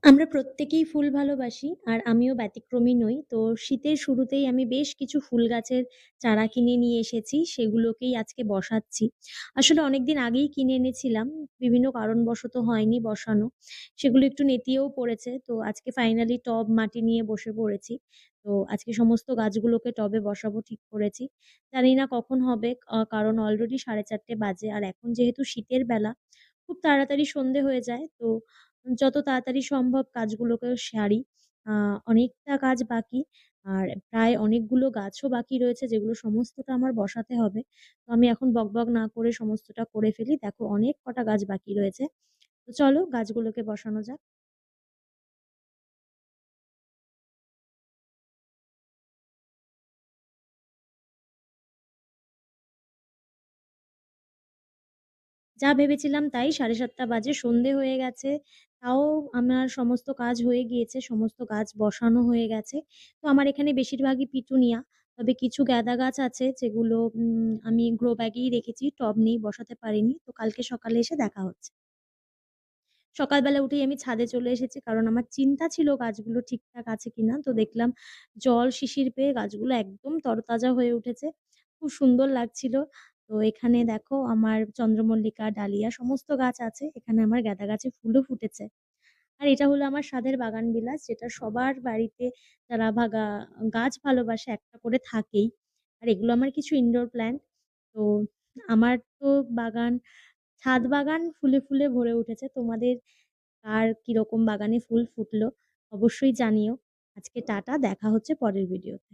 আমরা প্রত্যেকেই ফুল ভালোবাসি আর আমিও ব্যতিক্রমী নই। তো শীতের শুরুতেই আমি বেশ কিছু ফুল গাছের চারা কিনে নিয়ে এসেছি। সেগুলোকেই আজকে বসাচ্ছি। আসলে অনেকদিন আগেই কিনে এনেছিলাম। বিভিন্ন কারণবশত হয়নি বসানো। সেগুলো একটু নেতিয়েও পড়েছে। তো আজকে ফাইনালি টব মাটি নিয়ে বসে পড়েছি। তো আজকে সমস্ত গাছগুলোকে টবে বসাবো ঠিক করেছি। জানি না কখন হবে কারণ অলরেডি 4:30 বাজে। আর এখন যেহেতু শীতের বেলা, খুব তাড়াতাড়ি সন্ধে হয়ে যায়। তো যত তাড়াতাড়ি সম্ভব কাজগুলোকেও সারি। আ অনেকটা কাজ বাকি। আর প্রায় অনেকগুলো গাছও বাকি রয়েছে যেগুলো সমস্তটা আমার বসাতে হবে। তো আমি এখন বকবক না করে সমস্তটা করে ফেলি। দেখো অনেক কটা গাছ বাকি রয়েছে। তো চলো গাছগুলোকে বসানো যাক। যা ভেবেছিলাম তাই 7:30 বাজে, সন্ধে হয়ে গেছে। তাও আমার সমস্ত কাজ হয়ে গিয়েছে। সমস্ত গাছ বসানো হয়ে গেছে। তো আমার এখানে বেশিরভাগই পিটুনিয়া। তবে কিছু গ্যাদা গাছ আছে যেগুলো আমি গ্রো ব্যাগেই রেখেছি। টব নেই, বসাতে পারিনি। তো কালকে সকালে এসে দেখা হচ্ছে। সকালবেলা উঠেই আমি ছাদে চলে এসেছি। কারণ আমার চিন্তা ছিল গাছগুলো ঠিকঠাক আছে কিনা। তো দেখলাম জল শিশির পেয়ে গাছগুলো একদম তরতাজা হয়ে উঠেছে। খুব সুন্দর লাগছিল। তো এখানে দেখো আমার চন্দ্রমল্লিকা, ডালিয়া সমস্ত গাছ আছে। এখানে আমার গাঁদা গাছে ফুলও ফুটেছে। আর এটা হলো আমার স্বাদের বাগানবিলাস, যেটা সবার বাড়িতে যারা গাছ ভালোবাসে একটা করে থাকেই। আর এগুলো আমার কিছু ইনডোর প্ল্যান্ট। তো আমার তো বাগান, ছাদ বাগান ফুলে, ফুলে ভরে উঠেছে। তোমাদের কার কিরকম বাগানে ফুল ফুটলো অবশ্যই জানিও। আজকে টাটা, দেখা হচ্ছে পরের ভিডিওতে।